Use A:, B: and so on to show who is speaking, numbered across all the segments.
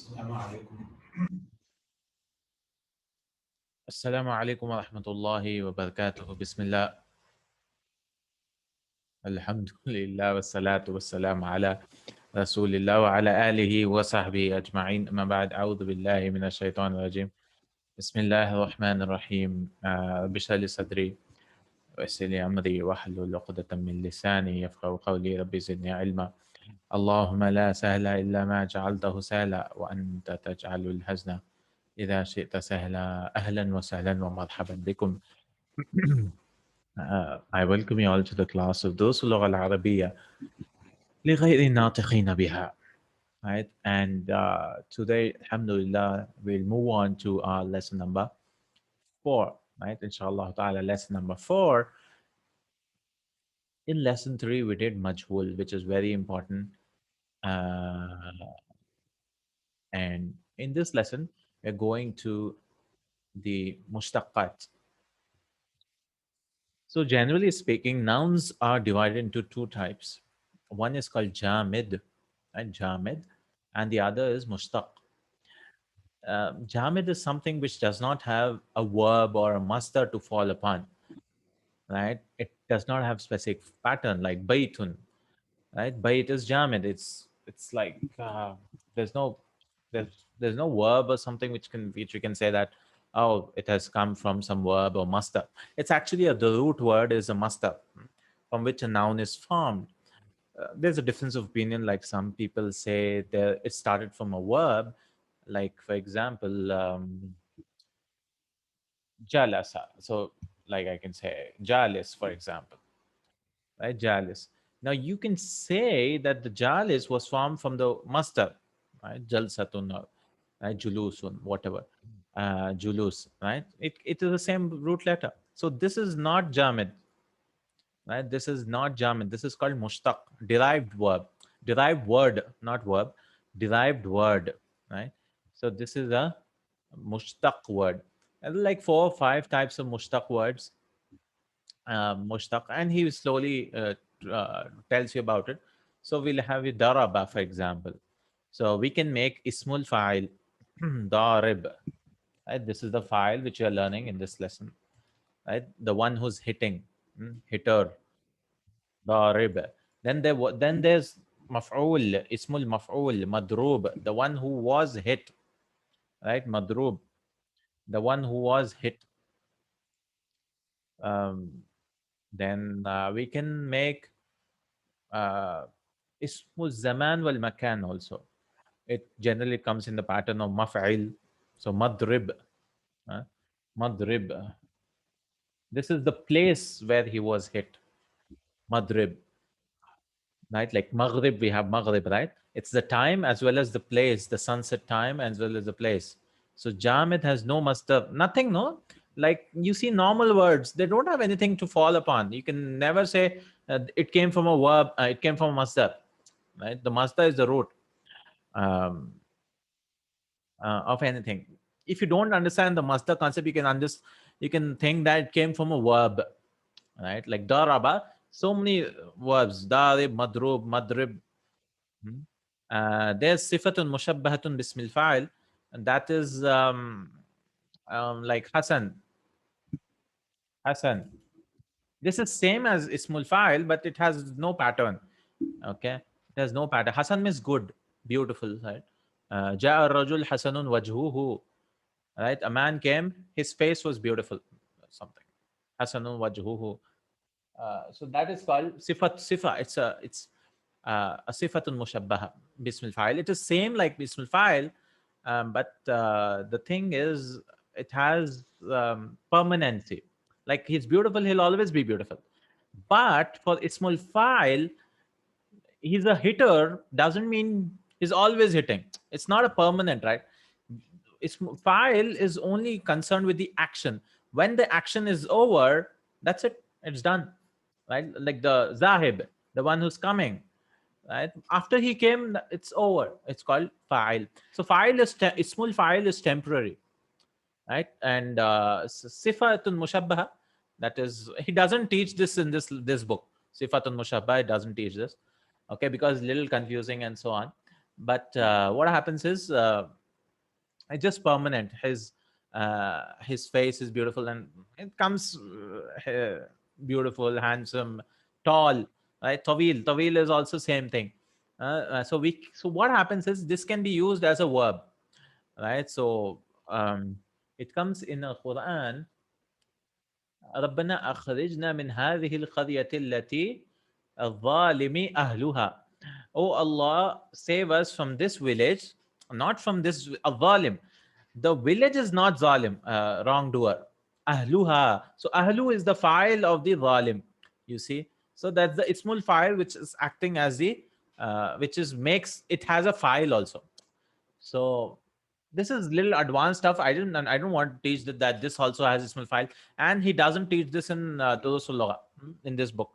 A: Assalamu alaikum.
B: السلام عليكم ورحمة الله وبركاته بسم الله الحمد لله والصلاة والسلام على رسول الله وعلى آله وصحبه أجمعين أما بعد أعوذ بالله من الشيطان الرجيم بسم الله الرحمن الرحيم رب اشرح لي صدري ويسر لي أمري واحلل عقدة من لساني يفقهوا قولي ربي زدني علما اللهم لا سهل إلا ما جعلته سهلا وأنت تجعل الحزن إذا شئت سهلا أهلا وسهلا ومرحبا بكم I welcome you all to the class of دروس اللغة العربية لغير الناطقين بها. Right? And today, alhamdulillah, we'll move on to our lesson number 4. Right? Inshallah ta'ala, lesson number 4. In lesson 3, we did majhul, which is very important. Uh, and in this lesson, we're going to the mushtaqat. So generally speaking, nouns are divided into two types. One is called jamid, right? Jamid, and the other is mushtaq. Jamid is something which does not have a verb or a masdar to fall upon, right? It does not have specific pattern like baytun, right? Bayt is jamid. It's like there's no there's no verb or something which we can say that oh it has come from some verb or masdar. It's actually the root word is a masdar from which a noun is formed. There's a difference of opinion. Like some people say that it started from a verb, like for example, jalasa. So, like I can say jalis, for example, right? Jalis. Now you can say that the jalis was formed from the masdar, right? Jalsatun, or right? Julusun, whatever, julus, right? It is the same root letter. So this is not jamid, right? This is not jamid. This is called mushtaq, derived verb, derived word, not verb, derived word, right? So this is a mushtaq word. And like 4 or 5 types of mushtaq words, mushtaq, and he slowly tells you about it. So we'll have a daraba, for example. So we can make ismul fa'il, darib. Right? This is the file which you are learning in this lesson. Right? The one who's hitting, hitter, darib. Then there's maf'ul, ismul maf'ul, madrub, the one who was hit. Right? Madrub, the one who was hit. Um, then we can make uh, ismu zaman wal makan also. It generally comes in the pattern of maf'il. So madrib, uh, madrib. This is the place where he was hit. Madrib, right? Like maghrib, we have maghrib, right? It's the time as well as the place, the sunset time as well as the place. So jamid has no masdar, nothing, no? Like you see normal words, they don't have anything to fall upon. You can never say it came from a verb, it came from a masdar, right? The masdar is the root. Um, of anything. If you don't understand the master concept, you can think that it came from a verb, right? Like daraba, so many verbs: darib, madrub, madrib. Hmm? There's sifatun mushabbahatun bismil fa'il, and that is like Hasan. Hasan. This is same as ismul fa'il, but it has no pattern. Okay, it has no pattern. Hasan means good, beautiful, right? Ja'a rajul hasanun wajhuhu. Right, a man came, his face was beautiful, something. Hasanun wajhuhu. So that is called sifa. It's a sifatun mushabbaha bismil fa'il. It is same like bismil fa'il, but the thing is it has permanency. Like he's beautiful, he'll always be beautiful. But for ismul fa'il, he's a hitter doesn't mean he's always hitting. It's not a permanent, right? It's file is only concerned with the action. When the action is over, that's it. It's done, right? Like the zahib, the one who's coming, right? After he came, it's over. It's called file. So file is ismul file is temporary, right? And sifatun mushabbaha, that is, he doesn't teach this in this book. Sifatun mushabbaha, it doesn't teach this, okay? Because it's a little confusing and so on. But what happens is it's just permanent. His face is beautiful, and it comes beautiful, handsome, tall, right? Tawil is also same thing. So what happens is this can be used as a verb, right? So um, it comes in the Quran. ربنا أخرجنا من هذه القرية التي الظالم أهلها. Oh Allah, save us from this village, not from this الظالم. The village is not zalim, wrongdoer. Ahluha. So ahlu is the file of the zalim. You see. So that's the ismul file which is acting as the which is makes it has a file also. So this is little advanced stuff. I don't want to teach that this also has ismul file, and he doesn't teach this in Durusul Lugha, in this book.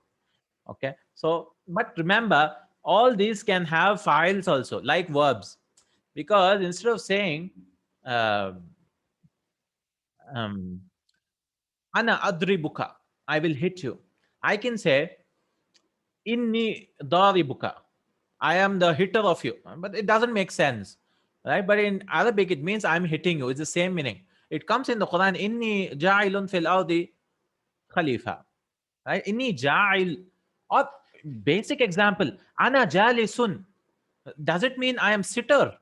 B: Okay. So but remember, all these can have files also, like verbs, because instead of saying uh, um, ana adribuka, I will hit you, I can say inni daribuka, I am the hitter of you. But it doesn't make sense, right? But in Arabic, it means I'm hitting you. It's the same meaning. It comes in the Quran, inni ja'ilun fil ardi khalifa, right? Inni ja'il. Or basic example, ana jalisun. Does it mean I am sitter?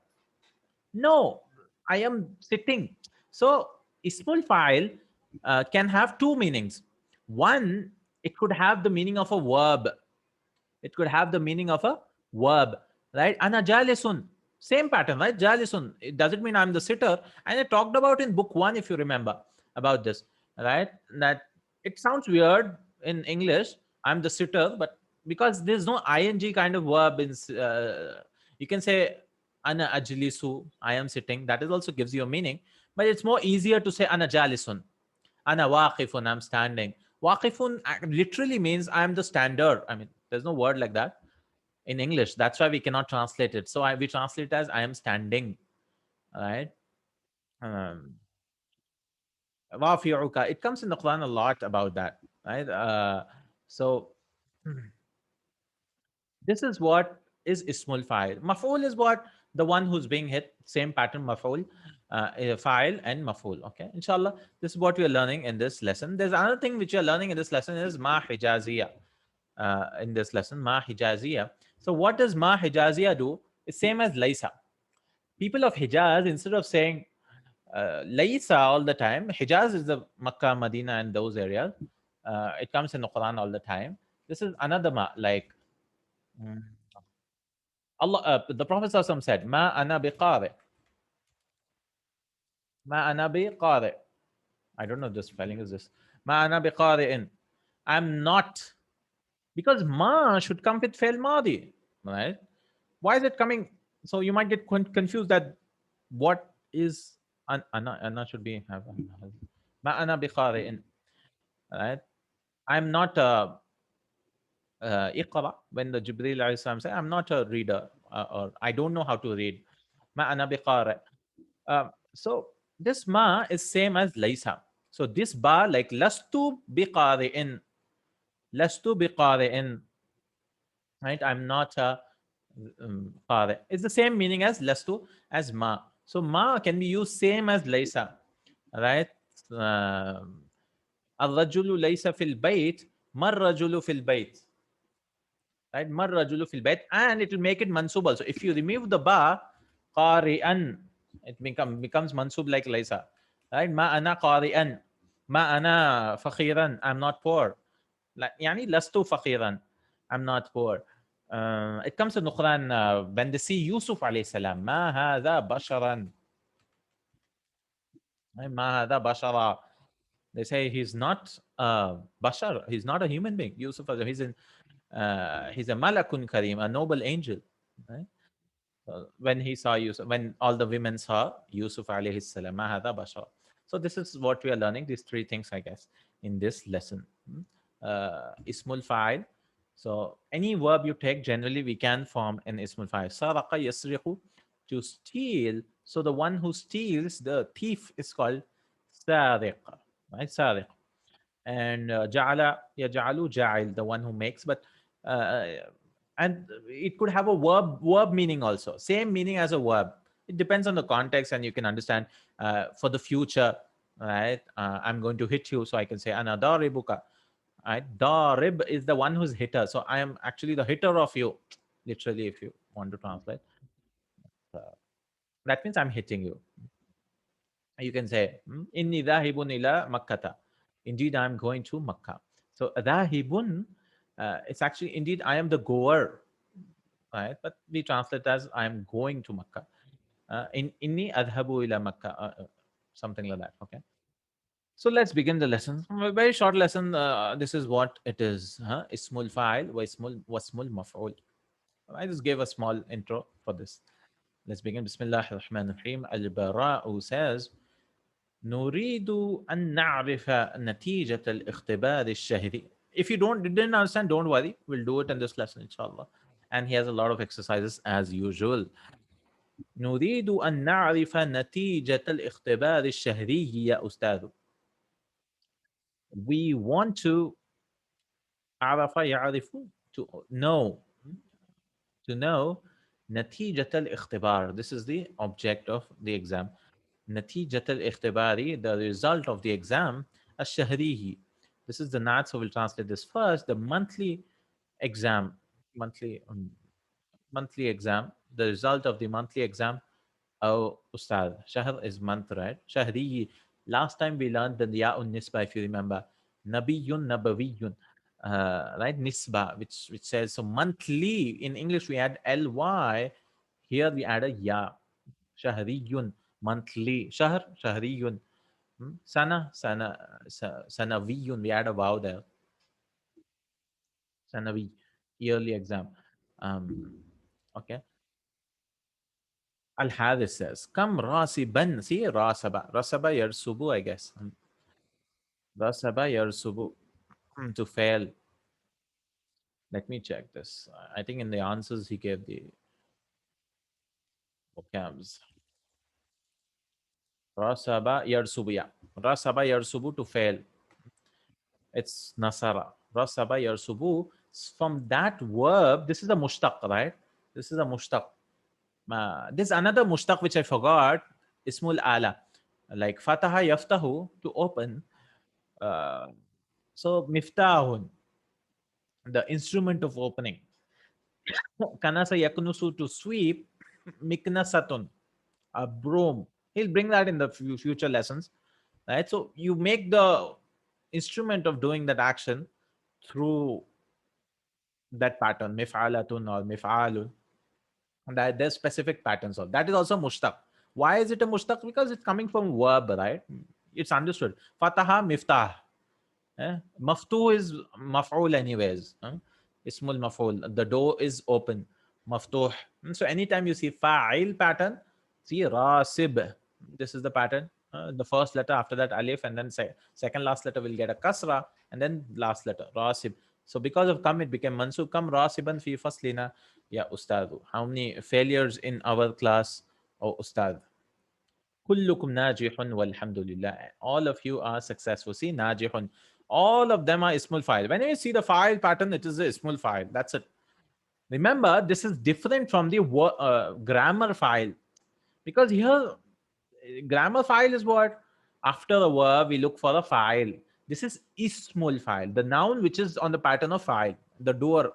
B: No, I am sitting. So ismul file can have two meanings. One, it could have the meaning of a verb. It could have the meaning of a verb, right? Ana jalisun. Same pattern, right? Jalisun. It doesn't mean I'm the sitter. And I talked about in book one, if you remember, about this, right? That it sounds weird in English. I'm the sitter, but because there's no ing kind of verb in, you can say ana ajlisu. I am sitting. That is also gives you a meaning, but it's more easier to say ana jalisun. Ana waqifun, I'm standing. Waqifun literally means I'm the stander. I mean, there's no word like that in English. That's why we cannot translate it. So we translate it as I am standing, right? Um, Wafi'uka. It comes in the Quran a lot about that, right? So this is what is Ismul Fa'il. Mafool is what the one who's being hit. Same pattern, Mafool, Fa'il and Mafool. Okay, inshallah, this is what we are learning in this lesson. There's another thing which you are learning in this lesson is Ma Hijaziya. In this lesson, Ma Hijaziya. So what does Ma Hijaziya do? It's same as Laisa. People of Hijaz, instead of saying Laisa all the time, Hijaz is the Makkah, Madina, and those areas. It comes in the Quran all the time. This is another Ma, like mm, Allah, the Prophet ﷺ said, "Ma ana biqari, ma ana biqari." I don't know the spelling is this. Ma ana biqari'in. I'm not, because ma should come with fail madi, right? Why is it coming? So you might get confused that what is ana should be have ma ana biqari'in, right? I'm not iqra, when the Jibril alayhi salam said, I'm not a reader, or I don't know how to read. Ma ana biqari. So this ma is same as laisa. So this ba, like lastu biqari'in, lastu biqari'in, right? I'm not a qari. It's the same meaning as lastu as ma. So ma can be used same as laisa, right? الرجل ليس في البيت ما الرجل في البيت, right? Mar rajulu fil bait, and it will make it mansub also. If you remove the ba, qari'an, it becomes mansub like laysa, right? Ma ana qari'an, ma ana fakhiran, I'm not poor. Like yani lastu fakhiran, I'm not poor. It comes in the Quran when they see Yusuf alayhi salam, ma hadha basharan, ma hadha bashara. They say he's not bashar, he's not a human being. Yusuf, he's a malakun kareem, a noble angel. Right? When he saw Yusuf, when all the women saw Yusuf alayhi salam, "Ma hadha bashar." So this is what we are learning. These three things, I guess, in this lesson. Ismul fa'il. So any verb you take, generally we can form an ismul fa'il. Saraqa yasriqu, to steal. So the one who steals, the thief, is called sariq, right? Sariq. And ja'ala yaj'alu ja'il, the one who makes. But uh, and it could have a verb meaning also, same meaning as a verb. It depends on the context, and you can understand for the future, right? I'm going to hit you, so I can say ana daribuka, right? Darib is the one who's hitter, so I am actually the hitter of you, literally, if you want to translate. uh, that means I'm hitting you. You can say inni dhahibun ila makkata, indeed I'm going to Makkah. So dhahibun, it's actually indeed I am the goer, right? But we translate as I am going to Makkah. In inni adhabu ila Makkah, something like that. Okay. So let's begin the lesson. A very short lesson. This is what it is. Huh? Ismul fa'il wa ismul maf'ul. I just gave a small intro for this. Let's begin. Bismillah ar-Rahman ar-Rahim. Al-Bara'u says, نريد أن نعرف نتيجة الاختبار الشهري. If you didn't understand, don't worry. We'll do it in this lesson, inshallah. And he has a lot of exercises as usual. نريد أن نعرف نتيجة الاختبار الشهري يا أستاذ. We want to عرف يعرف, to know, to know نتيجة الاختبار. This is the object of the exam. نتيجة الاختبار, the result of the exam الشهري. This is the nat, so we'll translate this first. The monthly exam, monthly monthly exam, the result of the monthly exam. Oh, Ustad, Shahr is month, right? Shahri. Last time we learned the Ya'un Nisba, if you remember. Nabiyun, Nabawiyun. Right? Nisba, which says, so monthly. In English, we add ly. Here we add a Ya. Shahriyun, monthly. Shahr, Shahriyun. Sanaviyun. We add a wow there. Sanavi, yearly exam. Um, okay. Al Harris says, Come Rasiban. See, Rasaba. Rasaba Yarsubu, I guess. Rasaba Yarsubu. To fail. Let me check this. I think in the answers he gave the vocabs. Rasaba Yarsubu. Yeah. Rasaba Yarsubu, to fail. It's Nasara. Rasaba Yarsubu. From that verb, this is a mushtaq, right? This is a mushtaq. There's another mushtaq which I forgot. Ismul ala. Like Fataha Yaftahu, to open. Uh, so Miftahun, the instrument of opening. Kanasa Yakunusu, to sweep. Miknasatun, a broom. He'll bring that in the future lessons. Right? So you make the instrument of doing that action through that pattern, mif'alatun or mif'alun. And that there's specific patterns of that is also mushtaq. Why is it a mushtaq? Because it's coming from verb, right? It's understood. Fataha miftah. Maftu is maf'ul anyways. Ismul maf'ul. The door is open. Maftuh. So anytime you see fa'il pattern, see rasib. This is the pattern. The first letter, after that alif, and then second last letter will get a kasra, and then last letter rasib. So because of kam, it became mansub. Kam rasiban fi faslina ya ustadu. How many failures in our class, oh ustad? Kullukum najihun walhamdulillah. All of you are successful. See, najihun. All of them are ismul fa'il. When you see the fa'il pattern, it is the ismul fa'il. That's it. Remember, this is different from the grammar file, because here grammar file is what? After a verb, we look for a file. This is ismul file, the noun which is on the pattern of file, the doer.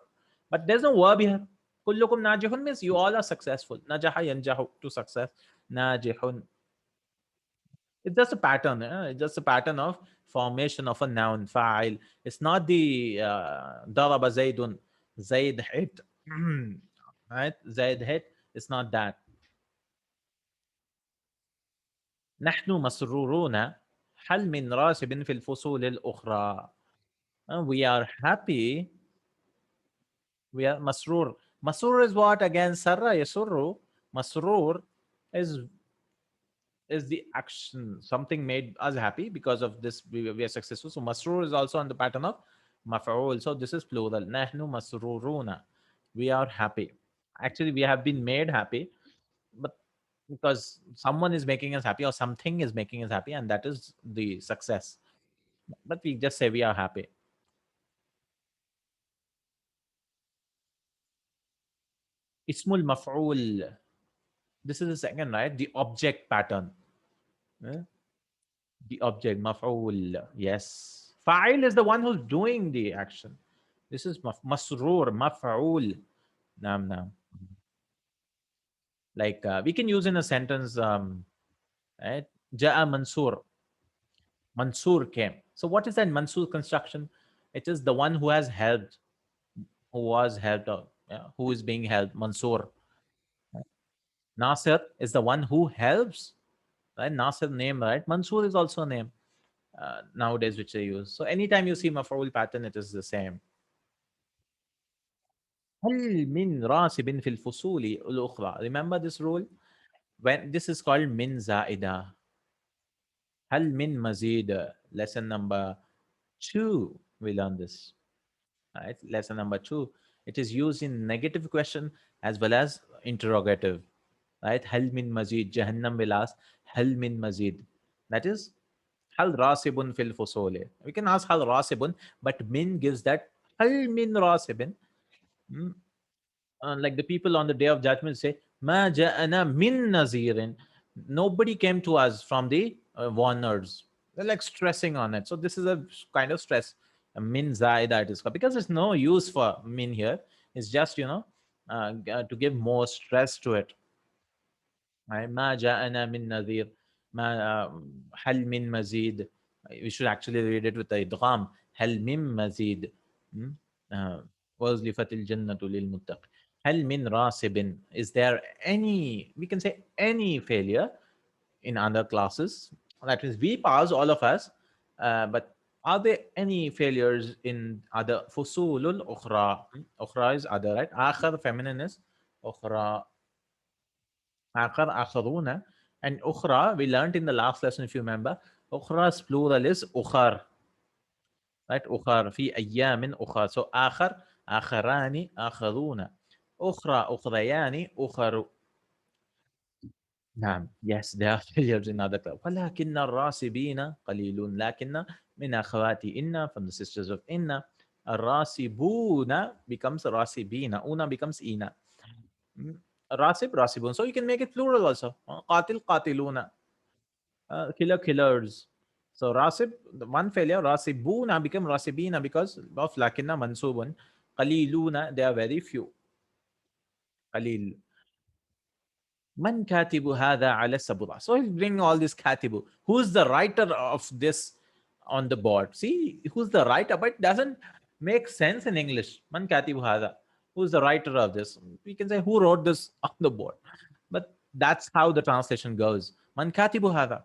B: But there's no verb here. Kullukum najihun means you all are successful. Najaha yanjahu, to success. Najihun. It's just a pattern. It's just a pattern of formation of a noun, fa'il. It's not the daraba zaydun, zayd hit. Right? Zayd hit. It's not that. نحن مسرورون. هل من راتب في الفصول الأخرى. We are happy. We are masrur. Masrur is what? Again, sarra yasurru. Masrur is the action, something made us happy. Because of this we are successful. So masrur is also on the pattern of maf'ul. So this is plural. Nahnu masruruna. We are happy. Actually, we have been made happy, but because someone is making us happy or something is making us happy, and that is the success. But we just say we are happy. Ismul maf'ul. This is the second, right? The object pattern. Eh? The object, maf'ul. Yes. Fa'il is the one who's doing the action. This is masroor, maf'ul. Nam, nam. Like we can use in a sentence, right? Ja'a Mansur. Mansur came. So what is that Mansur construction? It is the one who has helped, who was helped, or yeah, who is being helped. Mansur. Nasir is the one who helps. Right? Nasir name, right? Mansur is also a name nowadays which they use. So anytime you see maf'ul pattern, it is the same. هل من راسب في الفصول الأخرى. Remember this rule? When this is called min zaida. هل من مزيد. Lesson number 2. We learn this. Right? Lesson number 2. It is used in negative question as well as interrogative. Right? هل من مزيد. Jahannam will ask هل من مزيد. That is هل راسب في الفصول. We can ask هل راسب, but min gives that هل من راسب. Hmm? Like the people on the day of judgment say, Ma ja'ana min nazirin. Nobody came to us from the warners. They're like stressing on it. So this is a kind of stress. A min zaida it is called. Because there's no use for min here. It's just, to give more stress to it. ما جاءنا من نذير ما هل من مزيد. We should actually read it with the idgham. هل من مزيد. Hmm? Uh, وأزلفت الجنة للمتقين. هل من راسب. Is there any, we can say any failure in other classes? That means we pass, all of us, but are there any failures in other فصول الأخرى. أخرى is other, right? آخر feminine is أخرى. آخر آخرون. And أخرى, we learned in the last lesson, if you remember, أخرى's plural is أخر. Right? أخر في أيام أخر. So آخر آخران آخرون. أخرى أخريان أخر. نعم. Yes, there are failures in other clubs. ولكن الراسبين قليلون. لكن من أخواتي إن, from the sisters of إن. الراسبون becomes راسبين. أuna becomes إنا. Rasib, Rasibun. So you can make it plural also. Qatil, Qatiluna. Killer, killers. So Rasib, the one failure, Rasibuna become Rasibina because of Lakinna Mansubun. Qaliluna, they are very few. Qalil. Man katibu hada ala sabura. So he's bringing all this katibu. Who's the writer of this on the board? See, who's the writer? But it doesn't make sense in English. Man katibu hada. Who's the writer of this? We can say who wrote this on the board. But that's how the translation goes. Man katibu hada.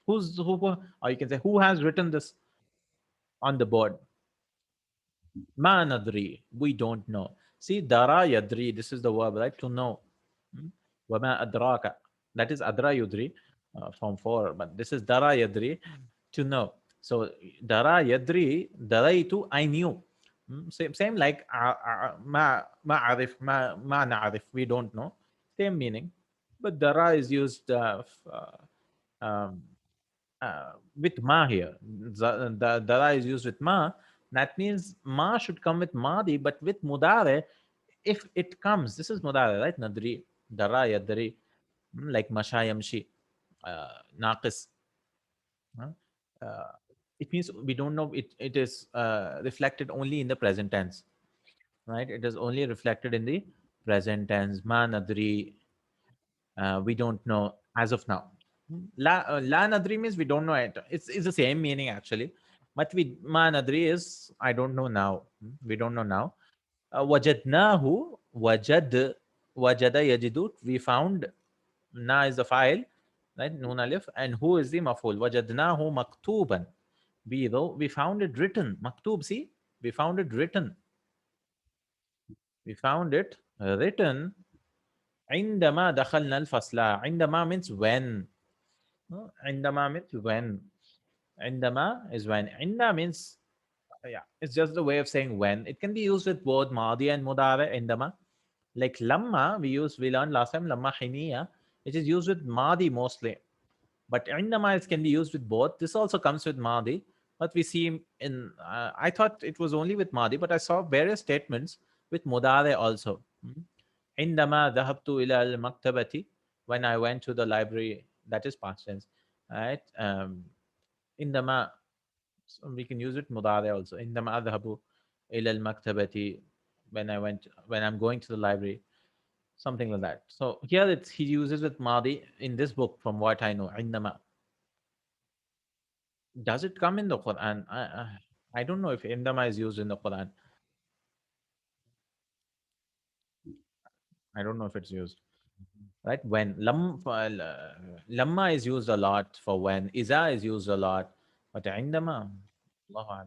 B: Who's who? Or you can say who has written this on the board? Ma nadri. We don't know. See, dara yadri. This is the verb, right? To know. Wama adraka. That is adra yudri, form 4. But this is dara yadri, to know. So dara yadri, daraitu, I knew. Same like ma arif, ma na'arif. We don't know. Same meaning. But dara is used um, with ma here. The dara is used with ma. That means ma should come with madi, but with mudare, if it comes, this is mudare, right? Nadri, dara, yadri, like masha yamshi, naqis. huh? Uh, it means we don't know. It is reflected only in the present tense, right? It is only reflected in the present tense. Ma nadri, we don't know as of now. La nadri means we don't know it. It's the same meaning actually, but ma nadri is I don't know now. We don't know now. Wajadnahu, wajada yajidu. We found. Na is the file, right? Noon alif, and who is the maful? Wajadnahu maktuban. We found it written. Maktub. See, we found it written. We found it written. عندما دخلنا الفصل. عندما means when. عندما means when. عندما is when. عند means yeah. It's just the way of saying when. It can be used with both madi and mudare. عندما. Like lamma, we learned last time lamma hiniya, which is used with madi mostly. But عندما it can be used with both. This also comes with madi, but we see in. I thought it was only with madi, but I saw various statements with mudare also. عندما ذهبت إلى المكتبة, when I went to the library, that is past tense, right? عندما, so we can use it مضارع also. عندما أذهب إلى المكتبة, when I'm going to the library, something like that. So here he uses it madi in this book, from what I know. عندما. Does it come in the Quran? I don't know if عندما is used in the Quran. I don't know if it's used. Right? When lamma is used a lot for when, iza is used a lot, but عندما, Allahu A'lam.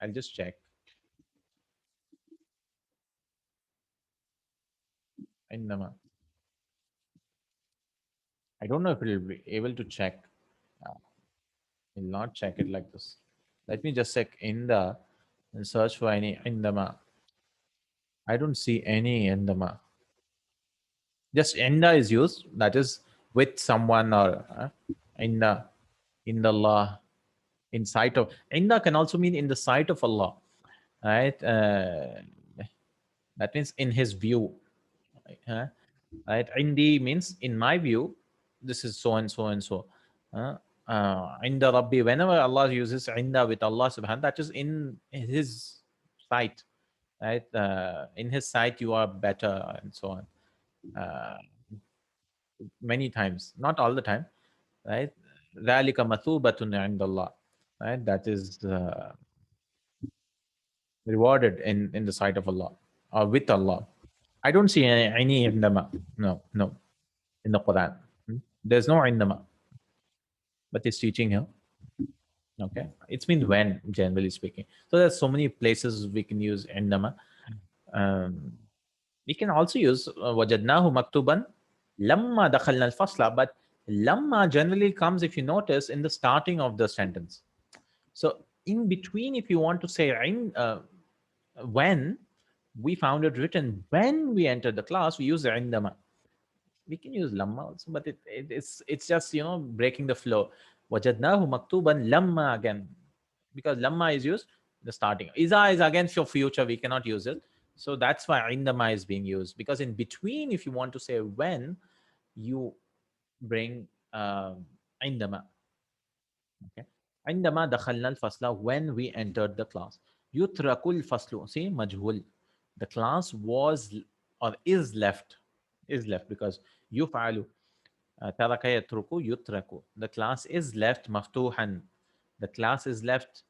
B: I'll just check. عندما. I don't know if we'll be able to check. Will not check it like this. Let me just check in the and search for any indama. I don't see any indama. Just inda is used. That is with someone or inda, in the Allah, in sight of. Inda can also mean in the sight of Allah, right? That means in His view, uh, right? Indi means in my view. This is so and so and so. Inda Rabbi, whenever Allah uses inda with Allah subhanahu, that is in His sight, right? In His sight, you are better, and so on. Uh, Many times, not all the time, right? ذَلِكَ مَثُوبَةٌ عِنْدَ اللَّهِ, right? That is rewarded in the sight of Allah or with Allah. I don't see any indama. No, no, in the Quran. There's no indama, but it's teaching here. Okay, it's been when, generally speaking. So there's so many places we can use indama. Um, we can also use wajadnahu maktuban lamma dakhalna al-fasla, but lamma generally comes, if you notice, in the starting of the sentence. So in between, if you want to say when, we found it written when we entered the class, we use indama. We can use lamma also, but it's just breaking the flow. Wajadnahu maktuban lamma again, because lamma is used the starting. Iza is against your future. We cannot use it. So that's why indama is being used, because in between, if you want to say when, you bring indama. Okay. عندما دخلنا الفصل, when we entered the class. يترك الفصل, see, مجهول. The class was or is left because يفعل ترك يترك يترك. The class is left مفتوحا. The class is left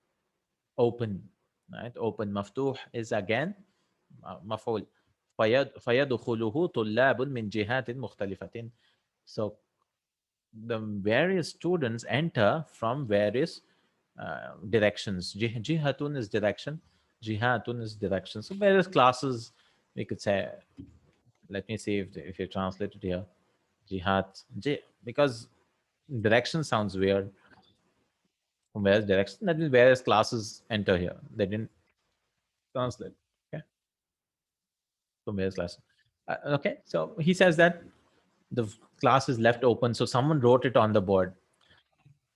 B: open, right? Open. مفتوح is again مفعول. فيدخله طلاب من جهات مختلفة. So the various students enter from various directions. Jihatun is direction. Jihatun is direction. So various classes, we could say. Let me see if you translate it here. Jihad. Because direction sounds weird. From various directions, that means various classes enter here. They didn't translate. Okay. From various classes. Okay. So he says that the class is left open. So someone wrote it on the board.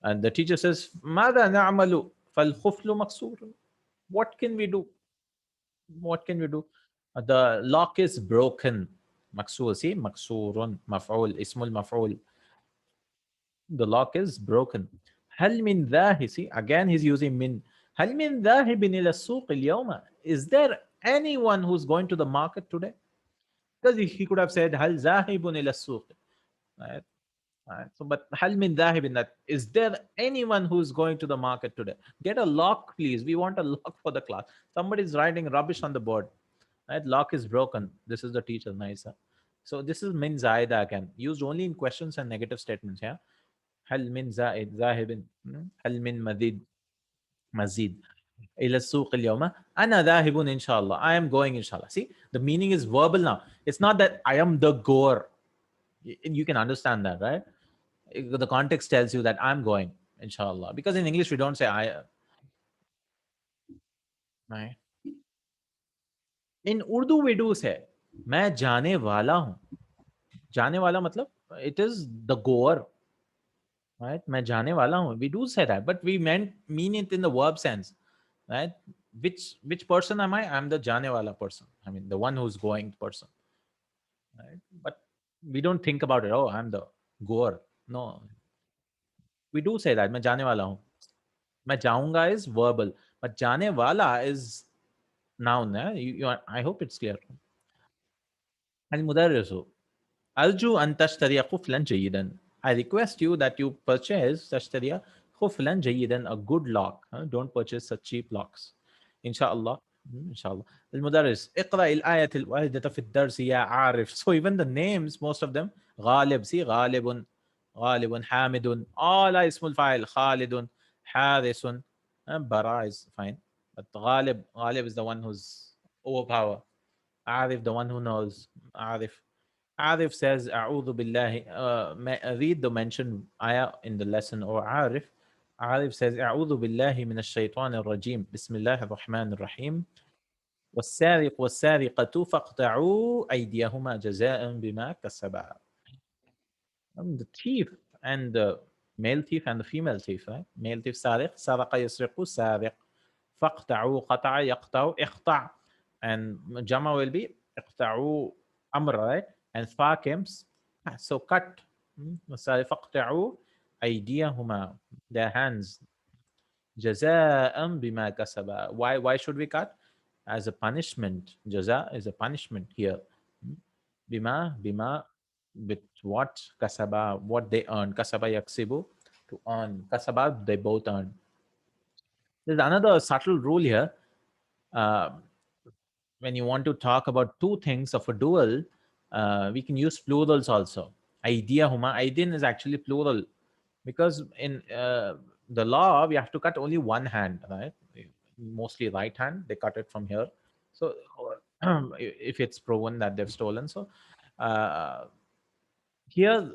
B: And the teacher says, ماذا نعمل فالخفل مكسور. What can we do? What can we do? The lock is broken. مكسور. See, مكسور مفعول اسم المفعول. The lock is broken. هل من ذاهب. See, again he's using من. هل من ذاهب إلى السوق اليوم. Is there anyone who's going to the market today? Because he could have said هل ذاهب إلى السوق. Right? Right. So, but hal min in that, is there anyone who's going to the market today? Get a lock, please. We want a lock for the class. Somebody's writing rubbish on the board. Right? Lock is broken. This is the teacher, nice. Huh? So this is min zaida again, used only in questions and negative statements. Yeah. Hal min zaid zahibin. Hal min mazid. إلى السوق اليوم أنا ذاهب إن شاء الله. I am going inshallah. See, the meaning is verbal now. It's not that I am the goer. You can understand that, right? The context tells you that I'm going, inshallah. Because in English, we don't say I. Right? In Urdu, we do say, मैं जाने वाला हूँ. जाने वाला मतलब, it is the goer. Right? मैं जाने वाला हूँ. We do say that, but we mean it in the verb sense. Right? Which person am I? I'm the जाने वाला person. I mean, the one who's going person. right? But we don't think about it. Oh, I'm the goer. No, we do say that. मैं जाने वाला हूँ. मैं जाऊंगा is verbal, but जाने वाला is noun. I hope it's clear. المدرس أرجو أن تشتري قفلا جيدا. I request you that you purchase تشتري قفلا جيدا, a good lock. Don't purchase such cheap locks. إن شاء الله. إن شاء الله. المدرس اقرأ الآية الواحدة في الدرس يا عارف. So even the names, most of them, غالب, see غالب, غالب, حامد, all are اسم الفاعل. خالد, حارس, براء is fine. But غالب is the one who's overpower. عارف, the one who knows. عارف. Arif says, A'udhu billahi. Read the mentioned ayah in the lesson, or Arif. Arif says, A'udhu billahi min ash-shaytan al-rajim. Bismillah ar-Rahman ar-Rahim. والسارق والسارقة فاقطعوا أيديهما جزاء بما كسبا. The thief and the male thief and the female thief, right? Male thief سارق, سرق يسرق سارق. فاقطعوا قطع يقطع اقطع. And Jama will be اقطعوا أمر, right? And fa comes, so cut. فاقطعوا أيديهما, their hands. جزاء بما كسبا. Why should we cut? As a punishment. Jaza is a punishment here. Bima, with what? Kasaba, what they earn. Kasaba yaksibu, to earn. Kasaba, they both earn. There's another subtle rule here. Uh, when you want to talk about two things of a dual, we can use plurals also. Idea huma, aidin is actually plural, because in the law we have to cut only one hand, right? Mostly right hand. They cut it from here. So if it's proven that they've stolen, so uh, here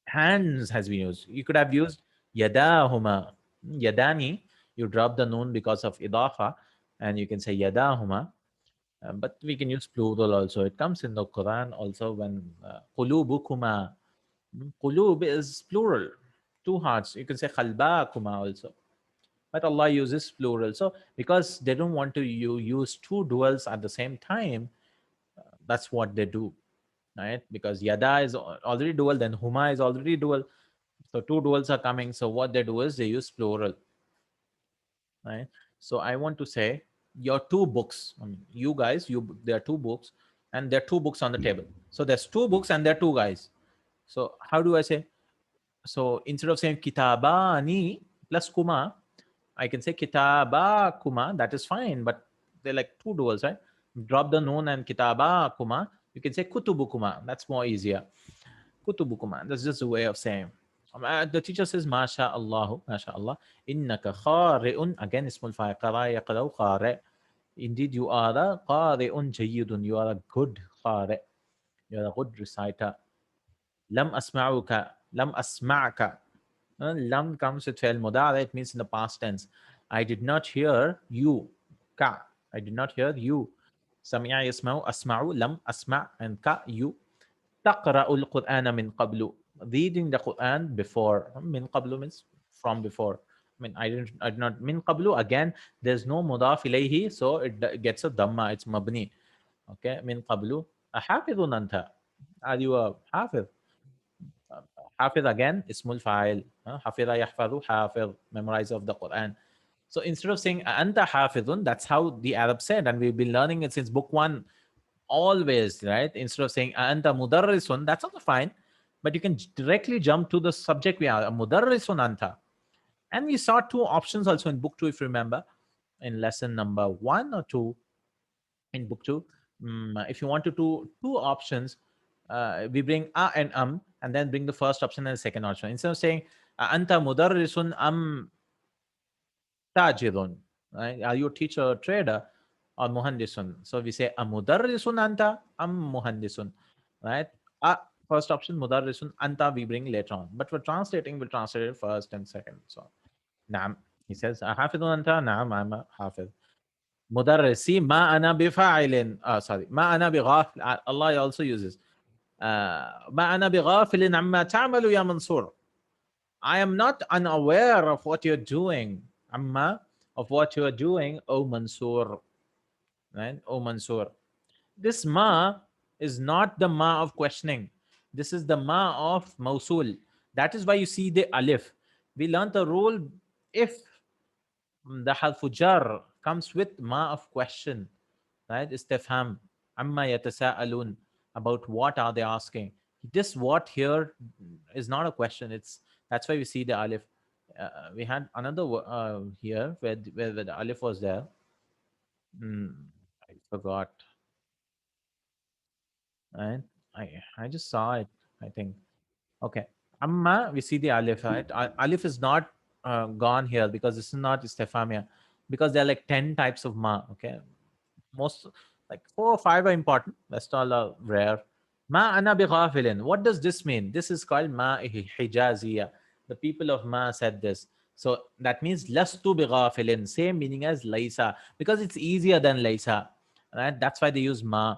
B: hands has been used. You could have used yadahuma, yadani. You drop the noon because of idafa, and you can say yadahuma. But we can use plural also. It comes in the Quran also when qulubukuma. Qulub is plural, two hearts. You can say khalbakuma also. But Allah uses plural. So because they don't want to use two duals at the same time, that's what they do, right? Because yada is already dual, then huma is already dual. So two duals are coming. So what they do is they use plural, right? So I want to say your two books. I mean, you guys, there are two books, and there are two books on the table. So there's two books and there are two guys. So how do I say? So instead of saying kitabani plus kuma, I can say kitaba kuma. That is fine, but they're like two duals, right? Drop the noon and kitaba kuma. You can say kutubu kuma. That's more easier. Kutubu kuma. That's just a way of saying. The teacher says, Masha Allahu, Masha Allah. Innaka khari'un. Again, ismul fa'il. Qara yaqraw khari'. Indeed, you are a qari'un jayyidun. You are a good khari'. You are a good reciter. Lam asma'uka. Lam asma'ka. Lam comes with fi'l mudari. It means in the past tense. I did not hear you. Ka. I did not hear you. Sami'a yasma'u. Asma'u. Lam asma' and ka. You. Taqra'ul Qur'ana min qablu. Reading the Quran before. Min qablu means from before. I mean, I did not. Min qablu, again, there's no mudaf ilayhi, so it gets a dhamma. It's mabni. Okay. Min qablu. A hafidun anta. Are you a hafiz? Hafiz again, ismul fa'il. Hafiza yahfadhu, hafiz, memorizer of the Quran. So instead of saying anta hafidun, that's how the Arab said, and we've been learning it since book one. Always, right? Instead of saying anta mudarrisun, that's also fine, but you can directly jump to the subject. We are mudarrisun anta, and we saw two options also in book two, if you remember, in lesson number 1 or 2 in book two. If you want to do two options, we bring a and then bring the first option and the second option. Instead of saying anta mudarrisun am tajirun, right? Are you a teacher or trader? Or muhandisun. So we say a mudarrisun anta am muhandisun, right? A first option mudarrisun anta we bring later on. But for translating, we'll translate it first and second. So naam. He says hafidun anta, naam, I'm a hafiz. Mudarrisi ma ana bifa'ilin. Sorry, ma ana bighafil. Allah also uses ma ana bighafilin amma ta'malu ya Mansur. I am not unaware of what you're doing. Amma, of what you're doing, O Mansur. Right? O Mansur. This ma is not the ma of questioning. This is the ma of mausul. That is why you see the alif. We learned the rule: if the harfu jar comes with ma of question, right? Istifham, amma yatasaalun, about what are they asking. This what here is not a question. It's That's why we see the alif. We had another here where the alif was there. Hmm, I forgot. Right? I just saw it. I think. Okay. Amma, we see the alif, right? Alif is not gone here because this is not istifhamia, because there are like 10 types of ma. Okay. Most, like 4 or 5 are important. Rest all are rare. Ma ana bighafilin. What does this mean? This is called ma hijaziya. The people of ma said this. So that means lastu bighafilin. Same meaning as laisa, because it's easier than laisa. Right? That's why they use ma.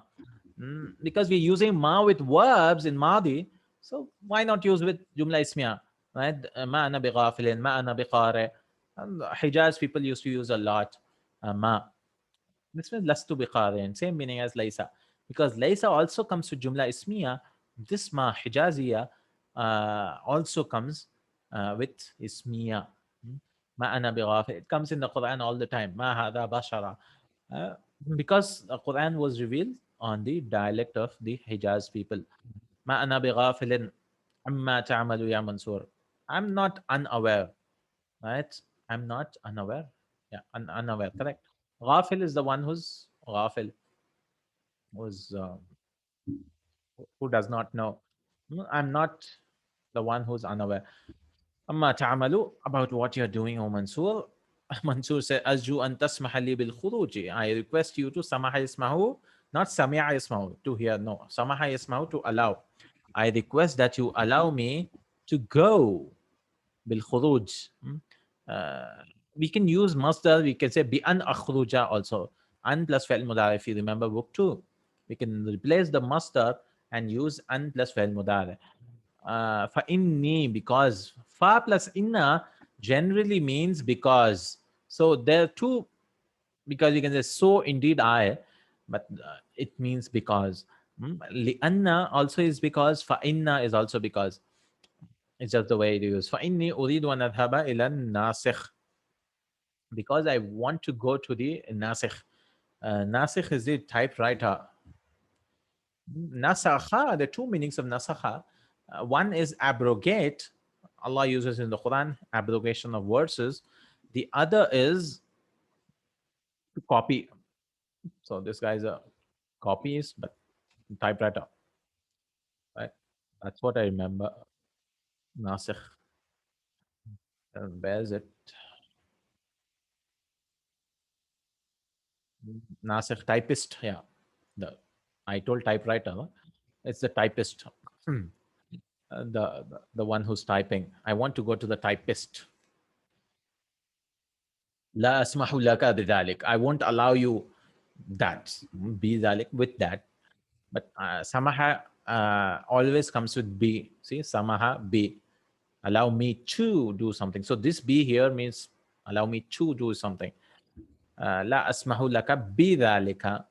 B: Because we're using ma with verbs in madi, so why not use with jumla ismiya, right? Ma ana bighafilin, ma ana biqari. And Hijaz people used to use a lot ma. This means lastu biqarin, same meaning as laisa. Because laisa also comes with jumla ismiya. This ma hijaziya also comes with ismiya. Ma ana bighafil. It comes in the Quran all the time. Ma hadha bashara. Uh, because the Quran was revealed on the dialect of the Hijaz people. Ma ana bighafilin amma ta'amalu ya Mansur. I'm not unaware, right? I'm not unaware. Yeah, unaware, correct. Ghafil is the one who's ghafil, who's who does not know. I'm not the one who's unaware. Amma ta'amalu, about what you're doing, O Mansur. Mansur said, Arju an tasmaha li bil khuruji. I request you to samaha ismahu, not sami'a ismahu, to hear. No, samaha ismahu, to allow. I request that you allow me to go bil khuruj. Uh, we can use masdar, we can say bi an akhruja also. An plus fi'l mudari, if you remember book 2. We can replace the masdar and use an plus fi'l mudari. Fa inni, because. Fa plus inna generally means because. So there are two, because you can say so indeed I, but it means because. Li anna also is because. Fa inna is also because. It's just the way it is. Fa inni uridu an adhaba ila nasikh, because I want to go to the nasikh. Nasikh is the typewriter. Nasakha, the two meanings of nasakha. One is abrogate. Allah uses in the Quran abrogation of verses. The other is to copy. So this guy is a copyist, but typewriter. Right? That's what I remember. Nasikh. Where is it? Nasikh, typist. Yeah. The I told typewriter. Huh? It's the typist. The one who's typing. I want to go to the typist. لا أسمح لك بذلك. I won't allow you that. بذلك, with that. But samaha always comes with be. See, samaha be. Allow me to do something. So this be here means allow me to do something. لا أسمح لك بذلك.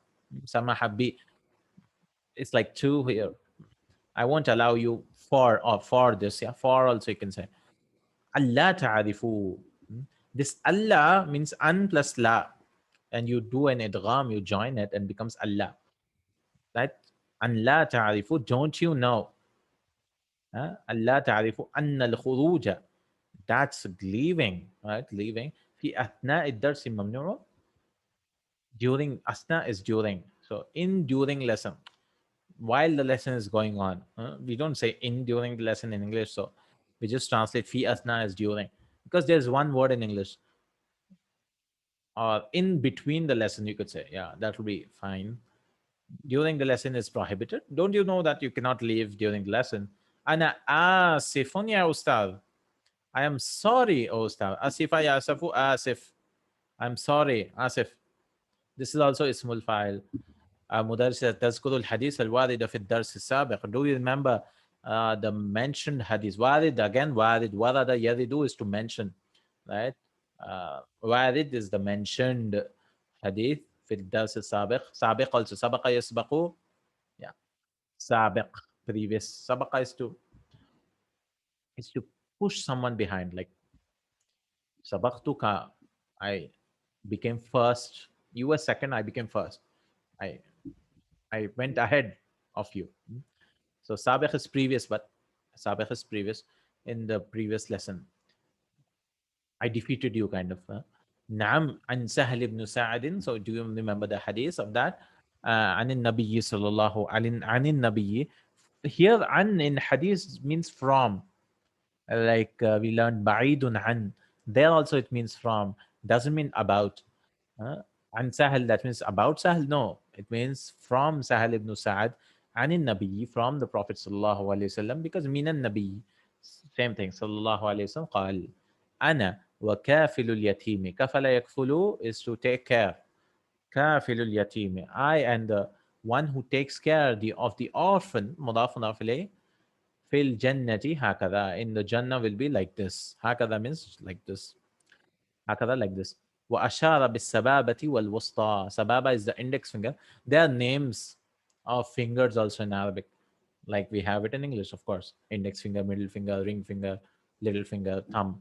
B: Samaha be. It's like to here. I won't allow you for this. Yeah, for also you can say. Allah ta'arifu. This Allah means an plus la. And you do an idgham, you join it and becomes Allah. Right? An la ta'arifu, don't you know? Allah ta'arifu anna al-khuruja. That's leaving, right? Leaving. في أثناء الدرس ممنوع. During, asna is during. So in during lesson, while the lesson is going on. We don't say in during the lesson in English, so we just translate fi asna as during, because there's one word in English, or in between the lesson, you could say. Yeah, that will be fine. During the lesson is prohibited. Don't you know that you cannot leave during the lesson? Ana asifun ya ustad. I am sorry, O ustad. Asifa ya asafu asif. I'm sorry, asif. This is also ismul fa'il. مدرسة تذكر الحديث الوارد في الدرس السابق. Do you remember the mentioned hadith? وارد, again وارد. ورد يرد is to mention, right? وارد is the mentioned hadith في الدرس السابق. سابق also سبق يسبق. Yeah. Sabiq, previous. Sabaqa is to push someone behind. Like sabaqtuka, I became first. You were second, I became first. I I went ahead of you. So sabiq is previous, but sabiq is previous in the previous lesson. I defeated you, kind of. Naam an Sahal ibn Sa'adin. So, do you remember the hadith of that? Anin Nabiyyi sallallahu anin Nabiyyi. Here, an in hadith means from. Like we learned Ba'idun an. There also it means from. Doesn't mean about. Uh, An Sahal, that means about Sahal. No, it means from Sahal ibn Sa'ad. Anin Nabiyyi, from the Prophet sallallahu alayhi wasallam. Because minan Nabiyyi, same thing. Sallallahu alayhi wasallam. Qal. Ana وكافل اليتيم كفل يكفل is to take care. كافل اليتيم, I and the one who takes care of the orphan, مضاف مضاف إليه, في الجنة هكذا, in the Jannah will be like this. هكذا means like this. هكذا like this. وأشار بالسبابة والوسطى. Sababa is the index finger. There are names of fingers also in Arabic, like we have it in English, of course. Index finger, middle finger, ring finger, little finger, thumb.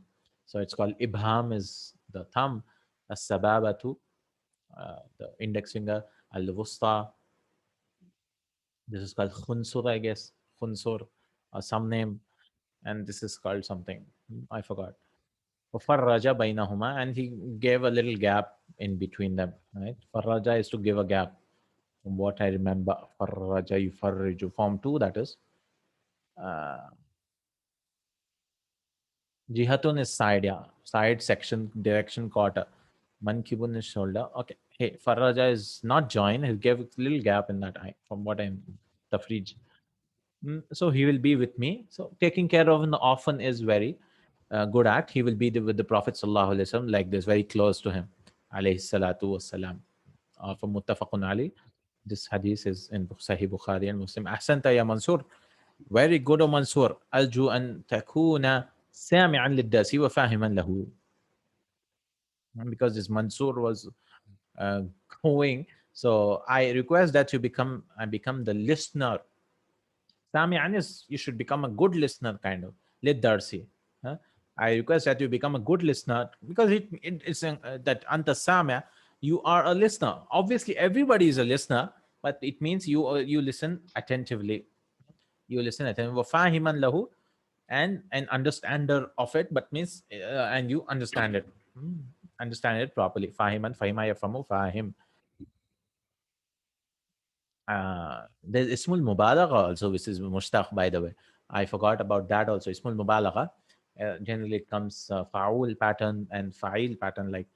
B: So it's called ibham is the thumb, as-sababatu, the index finger, al-wusta. This is called khunsur, I guess, khunsur, or some name, and this is called something. I forgot. Farraja bainahuma, and he gave a little gap in between them. Right? Farraja is to give a gap. From what I remember, farraja yufarriju, form two, that is. Uh, Jihatun is side, yeah. Side, section, direction, quarter. Mankibun is shoulder. Okay. Hey, Farraja is not join. He gave a little gap in that eye, from what I'm tafrij. So he will be with me. So taking care of an orphan is very good act. He will be with the Prophet sallallahu alaihi wasallam like this, very close to him. Alayhi salatu wassalam. From Muttafaqun Ali. This hadith is in Sahih Bukhari and Muslim. Ahsanta ya Mansur. Very good, O Mansur. Arju an takuna sami'an liddasi wa fahiman lahu. Because this Mansur was uh, going. So I request that I become the listener. Sami'an is you should become a good listener, kind of. Liddarsi. Huh? I request that you become a good listener because it's that anta samia, you are a listener. Obviously, everybody is a listener, but it means you listen attentively. You listen attentively. Fahiman lahu, and an understander of it, but means and you understand it. Understand it properly. Fahiman, fahima yafamu, fahim. There's Ismul Mubalagha also, which is Mushtaq, by the way. I forgot about that also. Ismul Mubalagha. Generally, it comes Fa'ul pattern and Fa'il pattern, like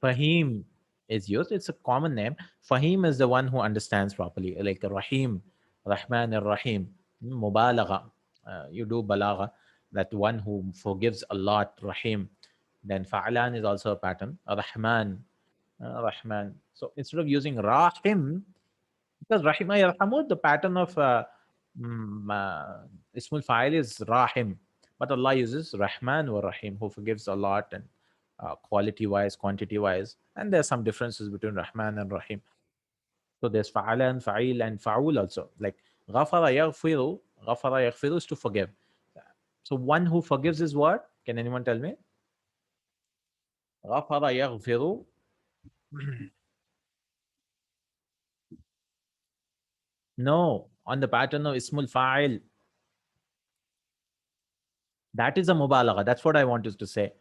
B: Fahim is used. It's a common name. Fahim is the one who understands properly, like Rahim, Rahman and Rahim. Mubalagha. You do balagha, that one who forgives a lot, Rahim. Then Fa'alan is also a pattern. Rahman, Rahman. So instead of using Rahim, because Rahima Yarhamud, the pattern of Ismul Fa'il is Rahim. But Allah uses Rahman or Rahim, who forgives a lot and quality wise, quantity wise. And there's some differences between Rahman and Rahim. So there's Fa'alan, Fa'il, and Fa'ul also. Like Ghafara Yaghfiru, Ghafara Yaghfiru is to forgive. So one who forgives is what? Can anyone tell me? Ghafara Yaghfiru. No, on the pattern of Ismul Fa'il. That is a Mubalagha. That's what I wanted to say.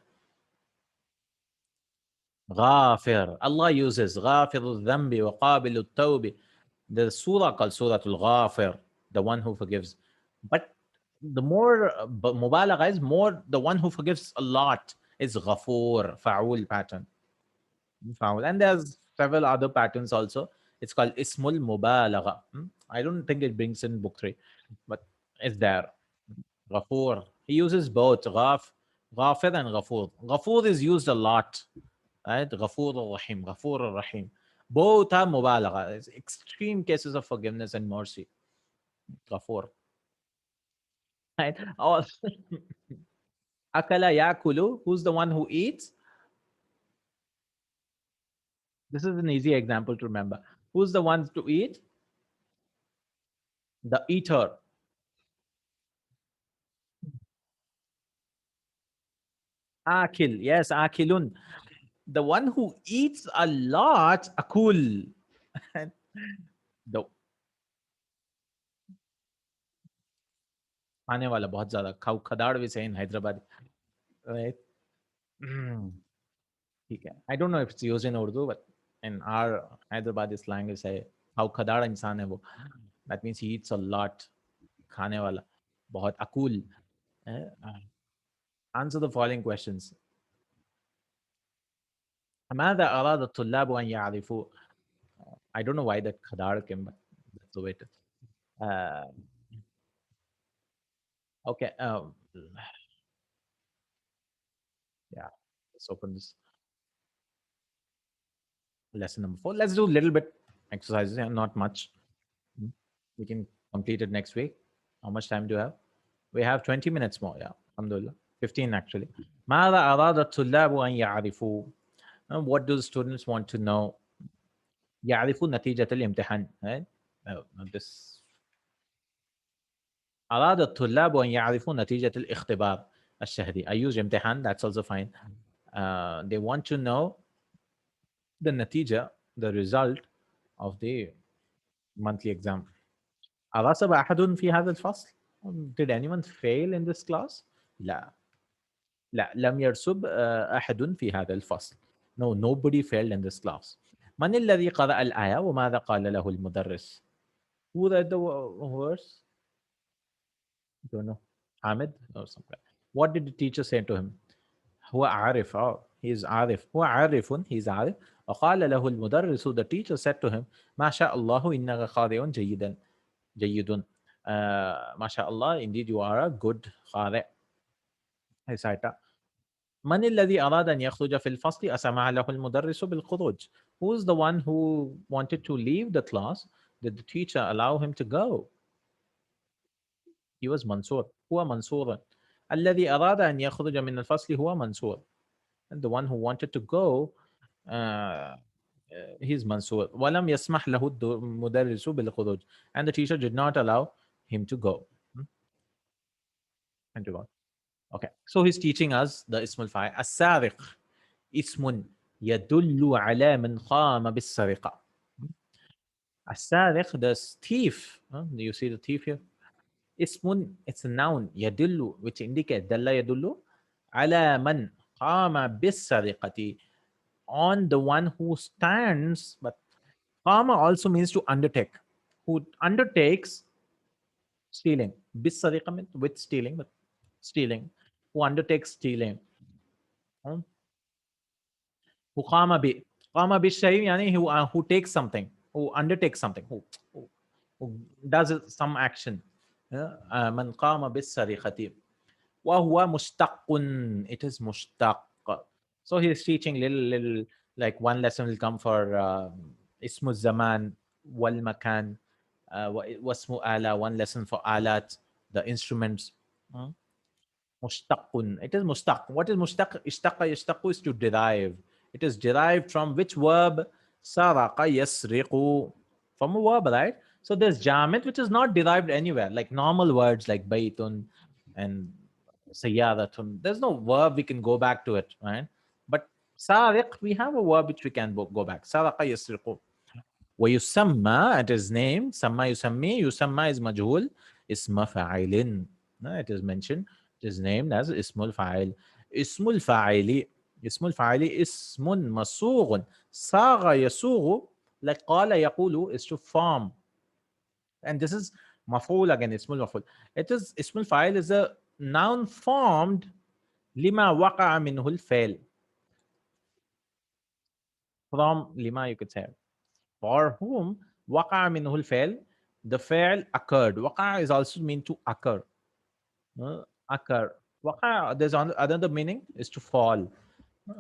B: Ghafir. Allah uses Ghafirul Dhambi wa Qabilut Tawbi. The surah called Suratul Ghafir, the one who forgives. But the more Mubalagha is more, the one who forgives a lot is Ghafur, Fa'ul pattern. Fa'ul. And there's several other patterns also. It's called Ismul Mubalagha. I don't think it brings in book 3, but it's there. Ghafur. He uses both Ghafir and Ghafur. Ghafur is used a lot. Right? Ghafur Rahim. Ghafur Rahim. Both are Mubalagha. It's extreme cases of forgiveness and mercy. Ghafur. Right? Oh, Akala Yakulu, who's the one who eats? This is an easy example to remember. Who's the one to eat? The eater. Akil. Yes, akilun. The one who eats a lot, akul. the खाने वाला बहुत ज्यादा खाऊ खदाड़ we say in Hyderabad, right? Mm, ठीक है. I don't know if it's used in Urdu, but in our Hyderabadi slang we say खाऊ खदाड़ इंसान है वो. That means he eats a lot. खाने वाला बहुत a cool. Answer the following questions. ماذا أراد الطلاب أن يعرفوا? I don't know why that khadar came, but that's the way it is. Uh, okay. Yeah. Let's open this lesson number 4. Let's do a little bit exercises and not much. Hmm. We can complete it next week. How much time do you have? We have 20 minutes more. Yeah. Alhamdulillah. 15 actually. ماذا أراد الطلاب أن يعرفوا? What do the students want to know? يعرفوا نتيجة الامتحان. Right? This أراد الطلاب أن يعرفوا نتيجة الاختبار الشهري. I use امتحان. That's also fine. They want to know the natija, the result of the monthly exam. أرسب أحد في هذا الفصل? Did anyone fail in this class? لا. لا لم يرسب أحد في هذا الفصل. No, nobody failed in this class. من الذي قرأ الآية وماذا قال له المدرس? Who read the verse? Don't know. Hamid or something. What did the teacher say to him? هو عارف. Oh, he is عارف. هو عارف. He is عارف. وقال له المدرس. The teacher said to him ما شاء الله إنك قارئ جيدا جيد. ما شاء الله, indeed you are a good قارئ. reciter. من الذي أراد أن يخرج في الفصل أسمع له المدرس بالخروج. Who is the one who wanted to leave the class? Did the teacher allow him to go? He was منصور. هو منصور. الذي أراد أن يخرج من الفصل هو منصور. And the one who wanted to go, uh, he's Mansur. ولم يسمح له المدرس بالخروج. And the teacher did not allow him to go. And to go. Okay. So he's teaching us the Ismul Fa'il. السارق اسم يدل على من قام بالسرقة. السارق, the thief. Do you see the thief here? اسم, it's a noun. يدل, which indicates دل يدل على من قام بالسرقة, on the one who stands, but qama also means to undertake, who undertakes stealing. Bisariqa means with stealing, but stealing, who undertakes stealing. Hmm? Who qama bi shay, yani who takes something, who undertakes something, who does some action. Man qama bis sariqati. وهو مشتق. It is mushtaq. So he's teaching little, like one lesson will come for ismu zaman wal makan, wasmu ala, one lesson for alat, the instruments. Mushtaqun. It is mushtaq. What is mushtaq? Ishtaqa yashtaqu is to derive. It is derived from which verb? Saraqa yasriqu. From a verb, right? So there's jamit which is not derived anywhere, like normal words like baytun and sayyadatun. There's no verb we can go back to it, right? But sariq, we have a verb which we can go back. Saraqa yasriqu. ويسمى, it is named. سمى يسمي. يسمى is majhul. اسم فاعل. It is mentioned. It is named as اسم الفاعل. اسم الفاعل. اسم الفاعل اسم مصوغ. صاغ يصوغ, like قال يقول, is to form. And this is مفعول again. اسم المفعول. It is اسم الفاعل is a noun formed لما وقع منه الفعل. From لما, you could say, for whom وقع منه الفعل, the فعل occurred. وقع is also mean to occur. Occur. وقع, there's another meaning is to fall.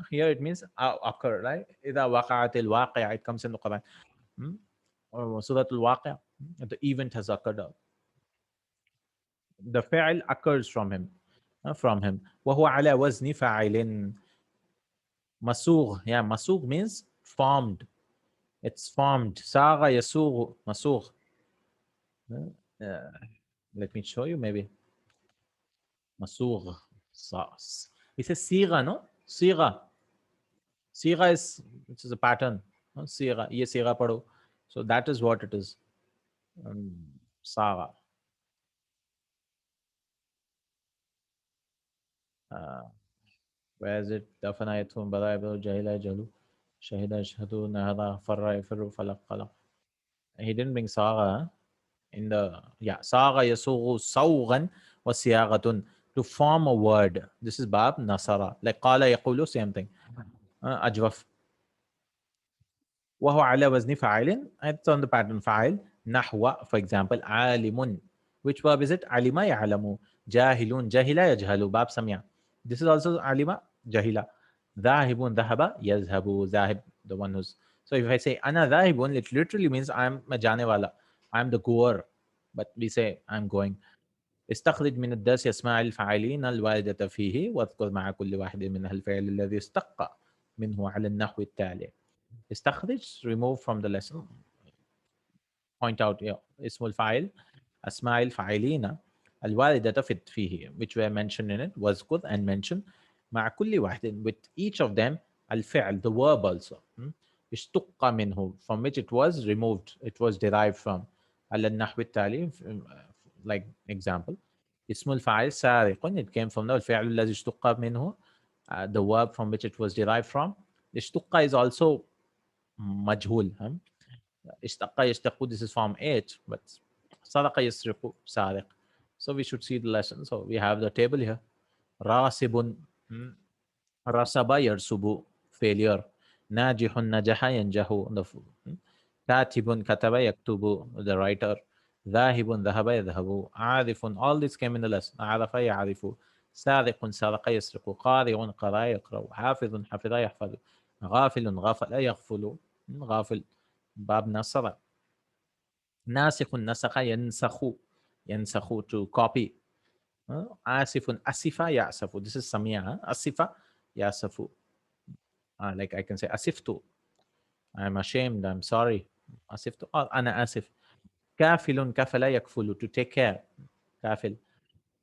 B: Here it means occur, right? إذا وقعت الواقع, it comes in the Quran. Surah al-Waqia, the event has occurred. The فعل occurs from him. From him. وهو على وزن فاعل. مسوغ. Yeah, مسوغ means formed. It's formed. صاغ يسوغ. مسوغ. Uh, let me show you maybe. Masugh. Sauce. It says siga, no? Siga. Siga is, which is a pattern. No? Siga. Ye siga pado. So that is what it is. Um, Saga. Uh, where is it? Dafana yathum bada yabu jahila jalu. Shahida shahadu nahada farra yafiru falak qalaq. He didn't bring saga. Huh? In the, yeah, saga yasughu sawgan wa siyagatun, to form a word. This is bab nasara, like qala yaqulu, same thing. Ajwaf. وهو على وزن فاعل, it's on the pattern فاعل. نحو, for example, عالم, which verb is it? علم يعلم. جاهل جهل يجهل, باب سمع. This is also علم جهل. ذاهب ذهب يذهب. ذاهب, the one who's, so if I say أنا ذاهب, it literally means I'm a جانے والا, I'm the goer, but we say I'm going. استخرج من الدرس أسماء الفاعلين الواردة فيه واذكر مع كل واحد منها الفعل الذي استق منه على النحو التالي. استخرج, remove from the lesson, point out, yeah, اسم الفاعل أسماء الفاعلين الواردة فيه, which were mentioned in it, واذكر, and mention مع كل واحد, with each of them, الفعل, the verb also, اشتق منه, from which it was removed, it was derived from, على النحو التالي, like example, اسم الفاعل سارق, it came from the الفعل الذي اشتق منه, the verb from which it was derived from. اشتق is also مجهول. اشتق يشتق, this is form 8, but سرق يسرق سارق. So we should see the lesson. So we have the table here. راسب, رسب يرسب, failure. ناجح نجح ينجح, the كاتب كتب يكتب, the writer. ذاهب ذهب يذهب. عارف, all this came in the lesson. عرف يعرف. سارق سرق يسرق. قارئ قرأ يقرأ. حافظ حفظ يحفظ. غافل غفل يغفل. غافل, باب نصر. ناسخ نسخ ينسخ. ينسخ, to copy. آسف أسف يأسف. This is سميع. أسف يأسف. Like I can say أسفت, I'm ashamed, I'm sorry. أسفت, أنا آسف. كافل كفل يكفل, to take care. كافل.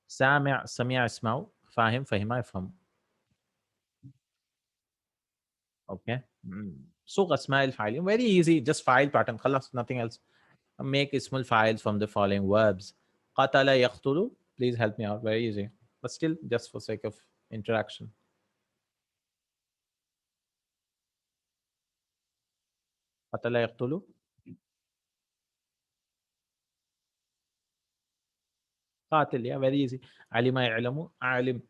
B: سامع سميع يسمع. فاهم فهم يفهم. Okay. صوغ أسماء الفاعلين, very easy, just file pattern, خلاص, nothing else. Make اسم الفاعل from the following verbs. قتل يقتل, please help me out, very easy, but still just for sake of interaction. قتل يقتل. قاتل, yeah, very easy. علم يعلم. عالم.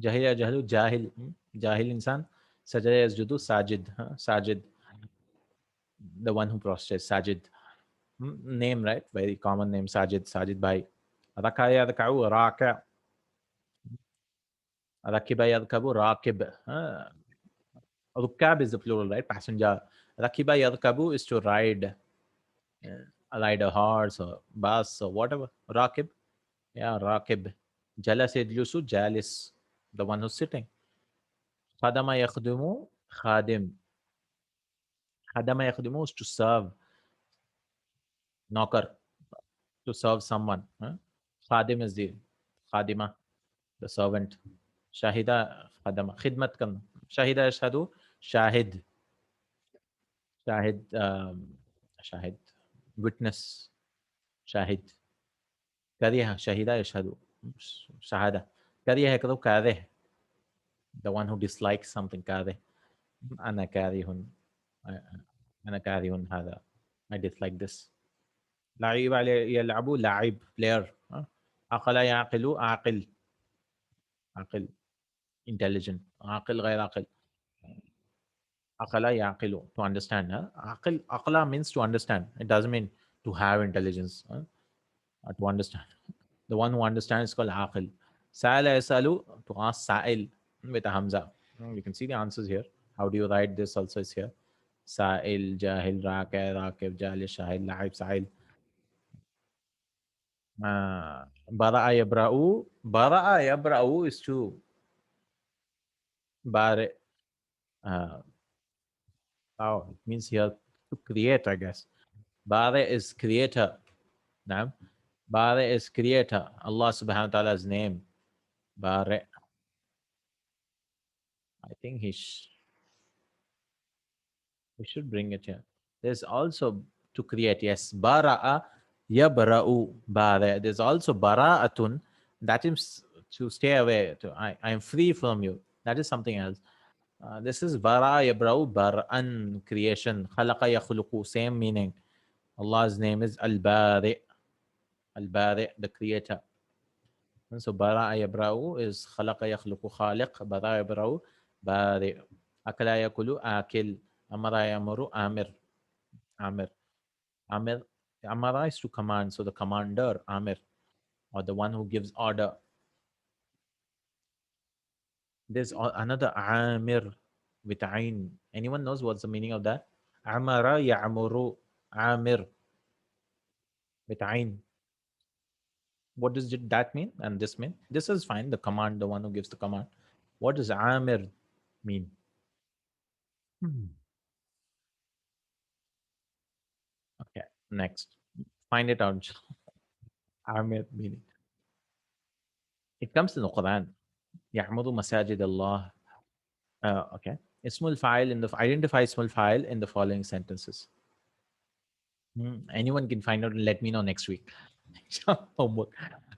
B: جهل يجهل. جاهل, جاهل إنسان. سجد يسجد. ساجد, ساجد, the one who prostrates. Sajid. Name, right? Very common name. Sajid. Sajid bhai. ركع يركع. راكع. ركب يركب. راكب. ركاب is the plural, right? Passenger. ركب يركب is to ride. Ride a horse or bus or whatever. Rakib. Yeah, rakib. جلس يجلس. جالس, the one who's sitting. خدم يخدم. خادم. خدم يخدم is to serve. Knocker, to serve someone. Khadim is the khadima, the servant. Shahida khadama, khidmat karna. Shahida yashhadu, shahid. Shahid, shahid, witness. Shahid. Kariha, shahida yashhadu. Shahada. Kariha hai karo kareh, the one who dislikes something. Kareh. Ana karihun. Ana karihun hada. I dislike this. لعيب يلعب. لاعب, player. عقل يعقل. عاقل. عاقل, intelligent. عاقل غير عاقل. عقل يعقل, to understand. عقل, عقل means to understand. It doesn't mean to have intelligence. To understand. The one who understands is called عاقل. سأل يسأل, to ask. سائل, with a hamza. You can see the answers here. How do you write this also is here. سائل, جاهل, راكع, راكب, جالس, شاهد, لاعب, سائل. برأ يبرأ. برأ يبرأ is to بارئ. Uh, oh, it means here to create, I guess. Bare is creator. Now, Bare is creator. Allah subhanahu wa ta'ala's name. Bare. I think we should bring it here. There's also to create. Yes. Bara'a yabra'u. Bare. There's also bara'atun. That is to stay away. I am free from you. That is something else. This is bara yabra'u bar'an creation. Khalaqa yakhluqu. Same meaning. Allah's name is Al-Bari. Al-Bari, the creator. And so bara yabra'u is khalaqa yakhluqu khaliq. Bara yabra'u bari. Akala yakulu akil. Amara yamuru amir. Amir. Amir. Amara is to command. So the commander, Amir, or the one who gives order. There's another Amir with Ain. Anyone knows what's the meaning of that? Amara ya'muru. Amir with Ain. What does that mean? And this mean? This is fine. The command, the one who gives the command. What does Amir mean? Hmm. Okay, next. Find it out. Amir meaning. It comes in the Quran. يعمر مساجد الله. Okay. Ismul Faail identify Ismul Faail in the following sentences. Anyone can find out and let me know next week. Homework.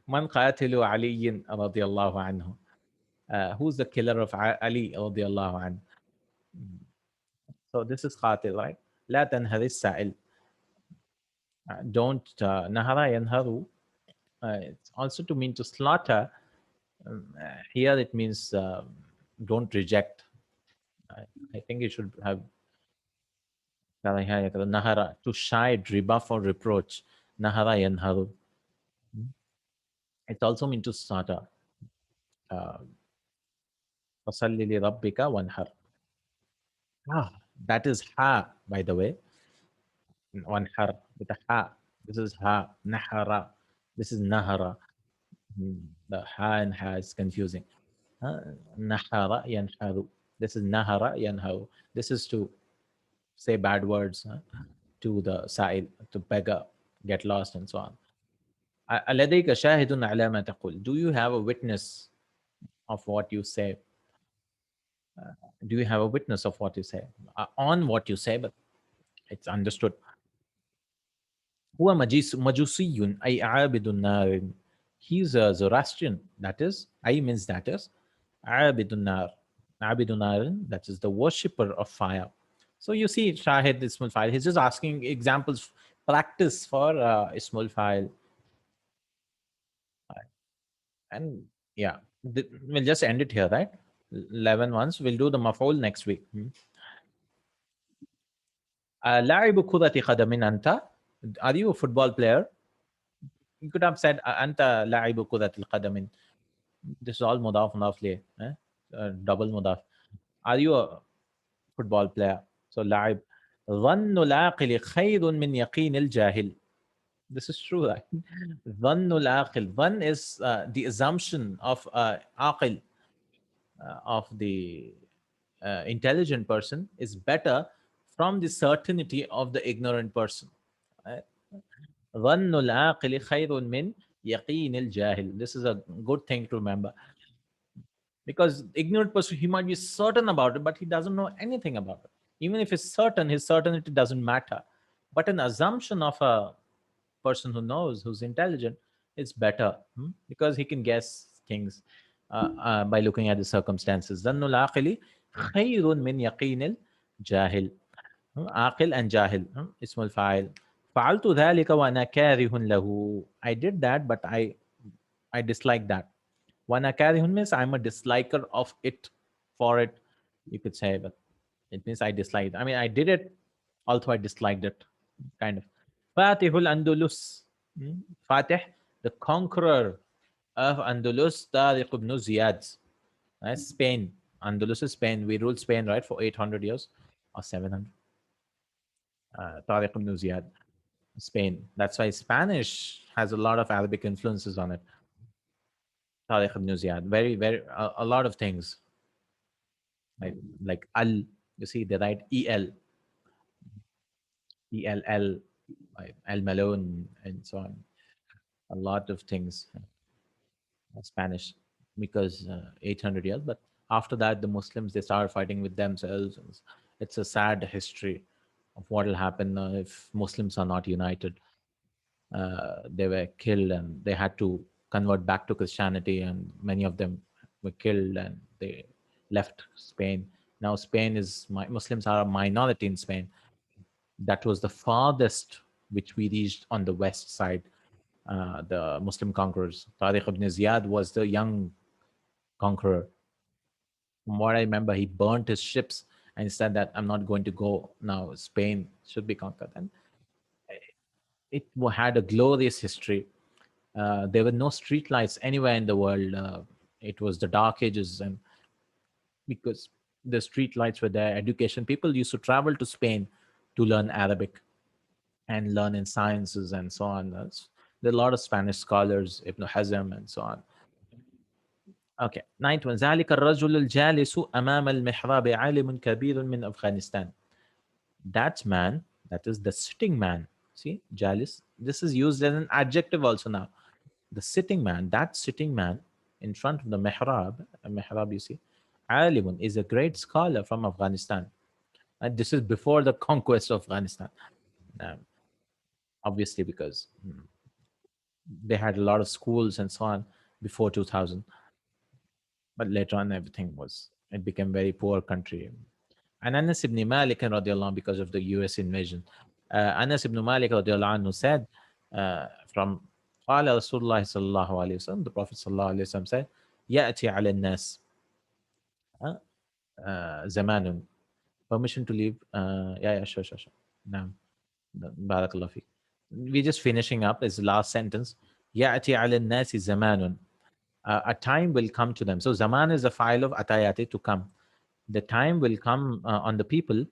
B: Man qatilu Ali radiyallahu anhu. Who's the killer of Ali radiyallahu anhu? So this is qatil, right? لا تنهر السائل. Don't nahara yanharu. It's also to mean to slaughter. Here it means don't reject. I think it should have nahara to chide, rebuff, or reproach. Nahara yanharu. It also means to slaughter. Uh, Fasalli li rabbika wanhar. Ah, that is ha, by the way. Wanhar with a ha. This is ha. Nahara. This is nahara. The ha and ha is confusing. Nahara yanharu. This is nahara yanharu. This is to say bad words to the sa'il, to beggar, get lost, and so on. ألديك شاهد على ما تقول? Do you have a witness of what you say? Do you have a witness of what you say? On what you say, but it's understood. هو مجوسي أي عابد النار. He's a Zoroastrian. That is, I means that is عابد النار. عابد النار, that is the worshipper of fire. So you see, Shahid Ismul Faail, he's just asking examples, practice for Ismul Faail. And yeah, we'll just end it here, right? 11 ones. We'll do the Mafool next week. لاعب كرة قدم أنت. Are you a football player? You could have said أنت لاعب كرة القدم. This is all مضاف مضاف ليه. Double مضاف. Are you a football player? So لاعب. ظن العاقل خير من يقين الجاهل. This is true, right? ظن العاقل. ظن is the assumption of عاقل, of the intelligent person, is better from the certainty of the ignorant person. ظن العاقل خير من يقين الجاهل. This is a good thing to remember, because ignorant person, he might be certain about it, but he doesn't know anything about it. Even if he's certain, his certainty doesn't matter. But an assumption of a person who knows, who's intelligent, it's better, because he can guess things by looking at the circumstances. ظن العاقل خير من يقين الجاهل. عاقل and jahil. اسم الفاعل. فعلت ذلك وأنا كاره له. I did that, but I dislike that. وأنا كاره means I'm a disliker of it, for it, you could say, but it means I dislike it. I mean, I did it, although I disliked it, kind of. فاتح الأندلس. Fatih, the conqueror of Andalus, Tariq ibn Ziyad. That's Spain. Andalus is Spain. We ruled Spain, right, for 800 years or 700. Tariq ibn Ziyad, Spain. That's why Spanish has a lot of Arabic influences on it. Tariq ibn Ziyad. Very, very, a lot of things. Like Al, you see, they write EL, ELL, like Al Malone, and so on. a lot of things, Spanish, because 800 years. But after that, the Muslims, they started fighting with themselves. It's a sad history of what will happen if Muslims are not united. They were killed and they had to convert back to Christianity, and many of them were killed and they left Spain. Now Spain is Muslims are a minority in Spain. That was the farthest which we reached on the west side. The Muslim conquerors. Tariq ibn Ziyad was the young conqueror. From what I remember, he burnt his ships and said that I'm not going to go now. Spain should be conquered, and it had a glorious history. There were no street lights anywhere in the world. It was the dark ages, and because the street lights were there, education, people used to travel to Spain to learn Arabic and learn in sciences and so on. There are a lot of Spanish scholars, Ibn Hazm and so on. Okay, ninth one. ذلك الرجل الجالس أمام المحراب عالم كبير من أفغانستان. That man, that is the sitting man. See, jalis. This is used as an adjective also now. The sitting man, that sitting man in front of the mihrab, a mihrab you see, alimun is a great scholar from Afghanistan. And this is before the conquest of Afghanistan. Um, Obviously, because they had a lot of schools and so on before 2000. But later on, it became very poor country. And Anas ibn Malik radiallahu anhu, because of the US invasion, Anas ibn Malik radiallahu anhu said from قال رسول الله صلى الله عليه وسلم, the Prophet صلى الله عليه وسلم said, يأتي على الناس زمان. Permission to leave. Yeah, sure, sure, sure. No, barakallah fiqh. We're just finishing up. It's the last sentence. يأتي على الناس زمان. A time will come to them. So zaman is a file of atayati, to come. The time will come on the people.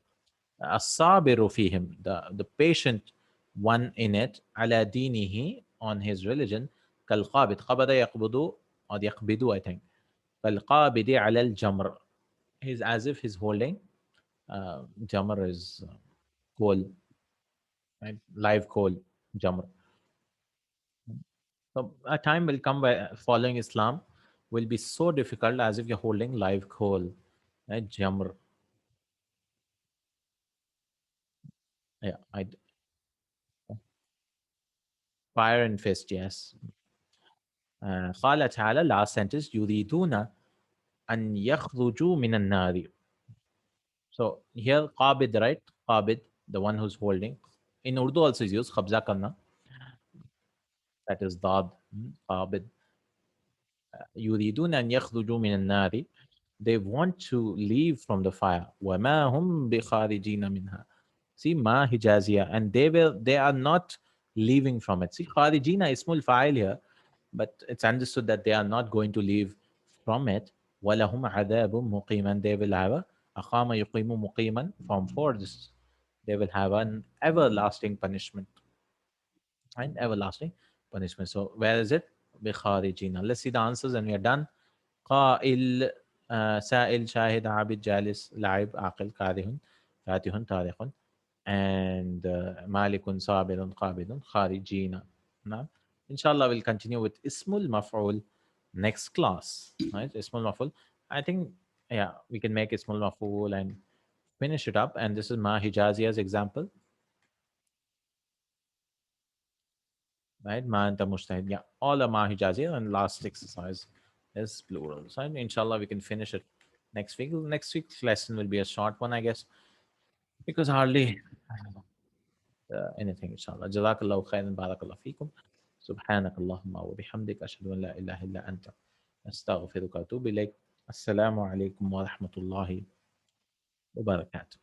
B: As-sabiru fihim, the patient one in it, ala dinihi, on his religion, kal-qabid, qabada yaqbudu, or yaqbidu, I think. Kal-qabidi ala al-jamr. He's as if he's holding, jamr is coal, right? Live coal, jamr. So a time will come where following Islam will be so difficult as if you're holding live coal, right? Jamr. Yeah, fire and fist, yes. قال تعالى, last sentence, يريدون أن يخرجوا من النار. So here قابض, right? قابض, the one who's holding. In Urdu also is used قبضة करना. That is ضاد. قابض. يريدون أن يخرجوا من النار. They want to leave from the fire. وما هم بخارجين منها. See, ma hijazia, and they are not leaving from it. See, kharijina ismul fa'il here, but it's understood that they are not going to leave from it. وَلَهُمْ عَذَابٌ مُقِيمًا. They will have a أَقَامَ يُقِيمُ مُقِيمًا from for this. They will have an everlasting punishment. An everlasting punishment. So where is it? بِخَارِجِينَ. Let's see the answers and we are done. قائل, سائل, شاهد, عابد, جالس, لاعب, عاقل, كاره, فاتح, طارق, and Malikun, Sabirun, Qabidun, Kharijina. Now, inshallah, we'll continue with Ismul Maf'ul next class. Right? Ismul Maf'ul. I think, yeah, we can make Ismul Maf'ul and finish it up. And this is Ma Hijaziya's example. Right? Ma Anta Mujtahid. Yeah, all are Ma Hijaziya, and last exercise is plural. So, inshallah, we can finish it next week. Next week's lesson will be a short one, I guess, because hardly anything, inshallah. Jazakallahu khairan, barakallahu feekum. سبحانك اللهم وبحمدك أشهد أن لا إله إلا أنت أستغفرك وأتوب إليك. السلام عليكم ورحمة الله وبركاته.